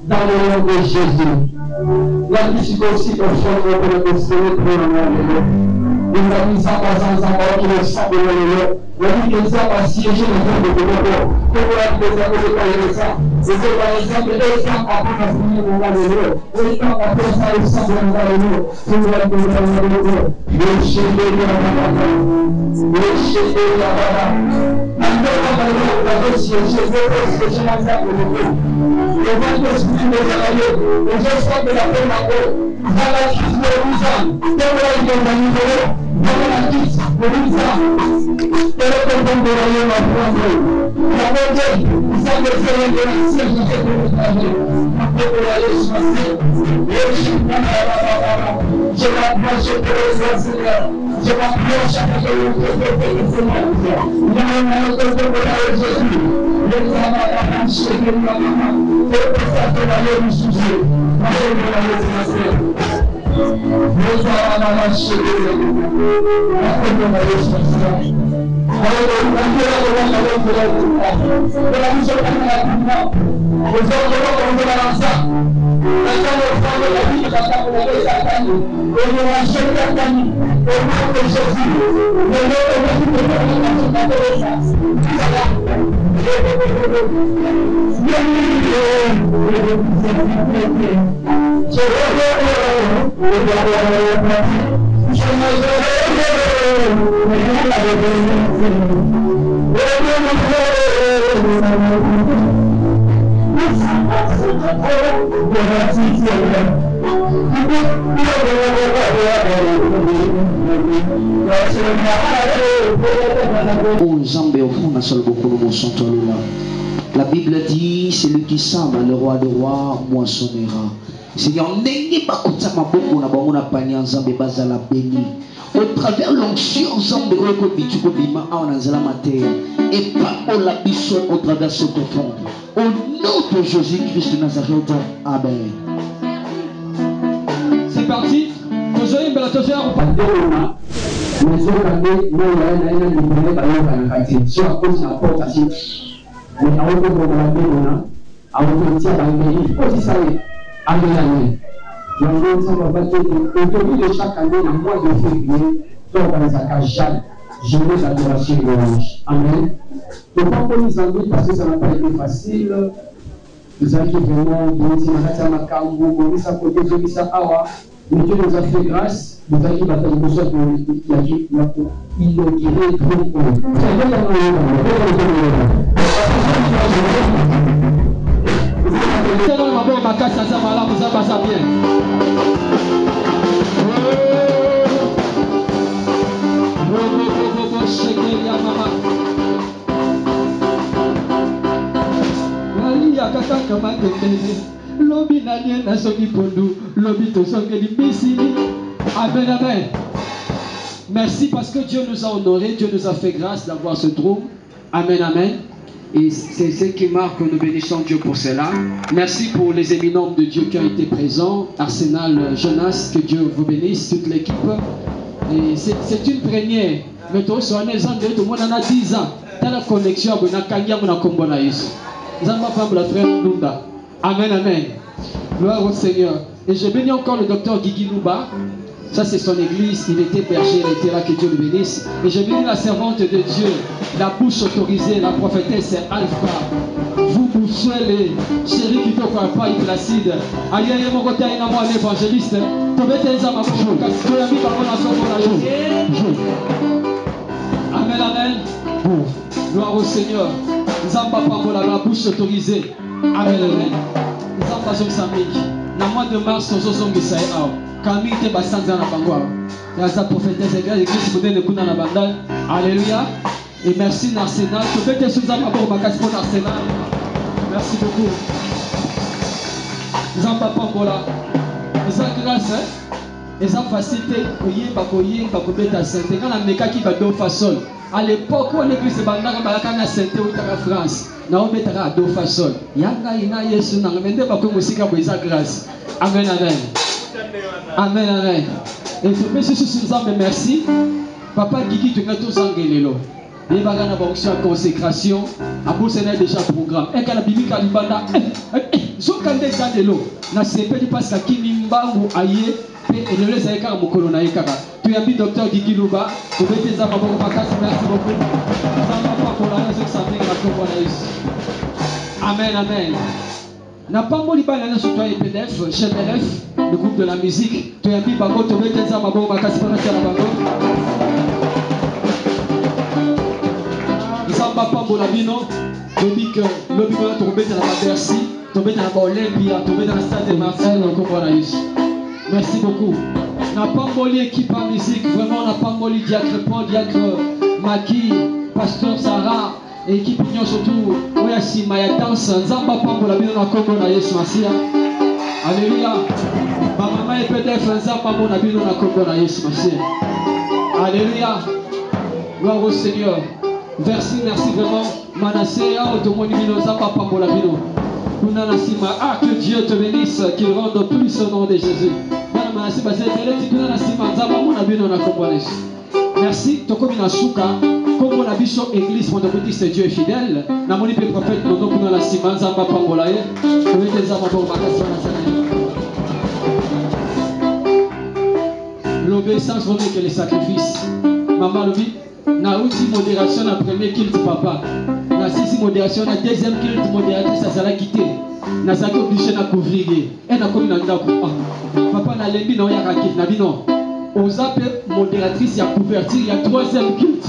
dans le nom de Jésus. La musique aussi pour faire le Seigneur pour le monde. Il a mis sa présence en mort qui le sang de l'Église. La vie de ça va siéger le monde de l'Église. Pour la présence de l'Église. C'est par exemple, les gens après la finir de l'Église. Les gens après ça, ils sont dans l'Église. Pour la présence de l'Église. Le chéri de la Baba. Le chéri de la Baba. Maintenant, on va aller siéger. Je vais siéger dans la Église. Le monde de l'Esprit de l'Église. Les gens sont de la paix dans l'eau. Dans la crise de l'Église. Dans la crise de l'Église. Dans la crise de l'Église. Quel est le bon de royaume à prendre? La bonté, vous savez, c'est le de la siège de l'étranger. Après que la lèche passée, je m'approche de le Seigneur. Je m'approche avec le Seigneur. Je m'approche de Jésus. Le travail a marché de la maman. Et pour ça que la lèche nous soucie. Après que la lèche passée. Le travail a marché de la maman. Après que la lèche passée. La Bible dit, celui qui sème le roi de rois moissonnera. Seigneur, n'ayez pas beaucoup na bango na panier ensemble bazala béni. au travers l'onction ensemble de Roko Bituko Bima Aonanzala Mater et pas au labisson au travers ce coton. Au nom de Jésus-Christ de Nazareth, Amen. C'est parti. Aujourd'hui, Belatosher. Autour de chaque année, le mois de février, journée d'adoration et de louange. Amen. Je ne peux pas nous en dire parce que ça n'a pas été facile. Vous avez vraiment mais Dieu nous a fait grâce. Nous avons besoin d'inaugurer Amen, amen. Merci parce que Dieu nous a honorés, Dieu nous a fait grâce d'avoir ce trône. Amen, amen. Et c'est ce qui marque que nous bénissons Dieu pour cela. Merci pour les éminents de Dieu qui ont été présents. Arsenal Jonas, que Dieu vous bénisse, toute l'équipe. Et c'est une première. Mais toi, sur un exemple, tout le monde en a 10 ans. Dans la connexion, on a Kangia, on a Kombona. Amen, amen. Gloire au Seigneur. Et je bénis encore le docteur Guigui Louba. Ça, c'est son église. Il était berger, il était là, que Dieu le bénisse. Et je bénis la servante de Dieu, la bouche autorisée, la prophétesse Alpha. Vous bouchez les chéris qui t'offrent pas, il placide. Aïe, aïe, mon côté, il y a moi, l'évangéliste. Amen, amen. Gloire au Seigneur. Zamba Pambola, la bouche autorisée. Amen, amen. Zamba Zomsamik. Dans le mois de mars, nous sommes Camille te basanza na bango. Yaza prophétesse église modèle kuna na bandal. Alléluia. Et merci Arsenal. Tu peux te souvenir d'abord bakasi pour Arsenal. Merci beaucoup. Zamba Pambola. Ils ont grâce, ils ont facilité. Koye bakobeta sainte. Quand la meka qui va do fasol. À l'époque où l'église bandaka balaka na sainte ou ta France. Na obetaka do fasol. Yanga ina Yesu na mende bako musika boisa grâce. Amen, amen. Amen, amen. Et monsieur Suzanne, merci. Papa Guigui, tu as tous engueulé. Il va y avoir une consécration. À vous, c'est déjà programme. Et quand la Bible Kalibanda, je suis dans de l'eau. Na CP parce que Kimimba ou Aye, et le laisse avec un mokolo na ekara. Tu as mis docteur Guigui Louba. Vous mettez ça, merci beaucoup. Amen, amen. N'a pas mon liban là sur toi et PDF, GPRF, le groupe de la musique. Tu as mis Bango, tu mets ça, Bango, Bakasi, Bango. Zamba Pambo Labino, Lobik, tu mets dans la Bercy, tu mets dans la Olympia, tu mets dans la stade de Marseille, on comprend la liste. Merci beaucoup. N'a pas mon équipe en musique, vraiment, n'a pas mon diacre Paul, diacre Maki, pasteur Sarah. Équipe union surtout, oya sima ya danse nzamba pambola bino na kombo na Yesu Masia. Alléluia. Ma maman est peut-être nzamba mona bino na kombo na Yesu Masia. Alléluia. Gloire au Seigneur. Merci vraiment. Manassé a automoni bino nzamba pambola bino. Kuna na sima, que Dieu te bénisse, qu'il rende plus au nom de Jésus. Bana Manassé basé tele kuna na sima nzamba mona bino na kombo na Yesu. Merci, tokomi na suka. Comme on a vu sur l'église pentecôtiste, Dieu est fidèle. N'a mon épée prophète, nous avons la simanza pambolaye. L'obéissance vaut mieux que les sacrifices. Maman le dit, na outil modération na premier culte papa. Na six modération na deuxième culte modératrice ça sera quitté. Na ça obligé na couvrir. Et na comme na ndako. Papa na lembi na ya rakit na bino. Aux appels modératrice ya couverture, il y a troisième culte.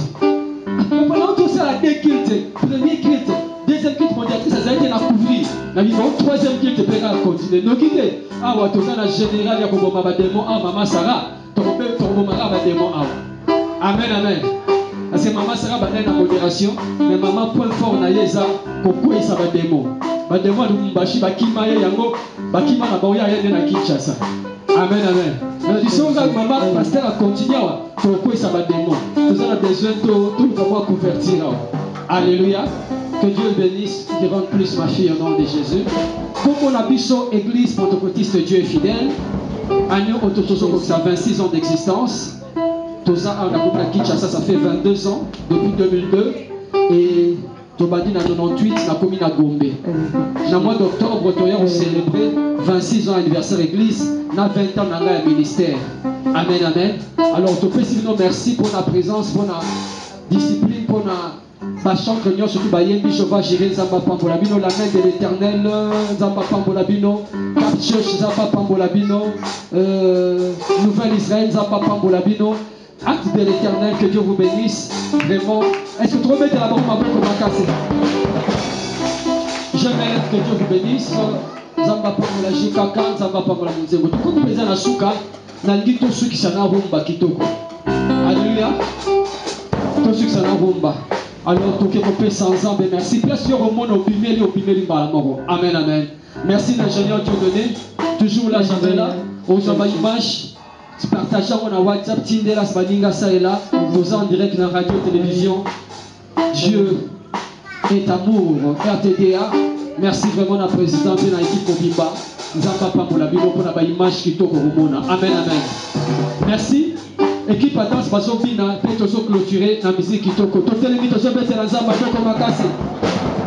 Pendant tout ça, il y a deux cultes. Premier culte, deuxième culte modératrice, ça a été à couvrir. La troisième culte, peut continuer. Nous quitter. Ah, ouais, tout ça, la générale, il y a un démon. Ah, maman Sarah, tu as démon. Amen, amen. Parce que maman Sarah, elle a la modération. Mais maman, point fort, on a yeza, pourquoi il s'en va démon. Démon, nous m'bachi, bakima, yango, bakima, na baoya, y'a na Kinshasa. Amen, amen. Disons que maman, pasteur a continué. Pourquoi ça va démon? Nous avons besoin de tout le monde convertir. Alléluia. Que Dieu bénisse, qu'il rende plus ma fille au nom de Jésus. Comme on a vu sur l'église pentecôtiste, Dieu est fidèle. Agneau Ototozo, ça a 26 ans d'existence. Toza a la Kinshasa, ça fait 22 ans, depuis 2002. Et Tobadi na 98, na commune à Gombe. Dans le mois d'octobre, on célébré 26 ans anniversaire église, na 20 ans dans le ministère. Amen, amen. Alors, te fais merci pour la présence, pour la discipline, pour la Bachant que nous surtout Bayembi Jova Jiré Zamba Pambolabino, la main de l'éternel Zamba Pambolabino, Cap Church Zamba Pambolabino, Nouvelle Israël Zamba Pambolabino, acte de l'éternel, que Dieu vous bénisse. Vraiment, est-ce que tu remets la barre ma boucle ma casse? J'aimerais que Dieu vous bénisse. Zamba Pambola Jikaka, Zamba Pambola Munzego. Quand vous faisiez la souka, Nalgi tout ceux qui s'en a rumba kitoko. Alléluia. Tout ceux qui s'en a rumba. Alors, tout le monde sans âme, merci. Place sur le monde au bimeli, amen, amen. Merci l'ingénieur Dieudonné. Toujours là, j'avais là. Aux image. Tu partages mon WhatsApp, Tindela, Spaninga, ça et là. Nous en direct dans la radio, télévision. Dieu est amour. RTDA. Merci vraiment à la présidente de l'équipe Mobimba. Nous avons pas pour la vidéo pour la image qui tourne au monde. Amen, amen. Merci. Équipe à danse, Bazobina, peut-être clôturer la musique qui toque. Tout le monde, je vais te la zamba, je vais te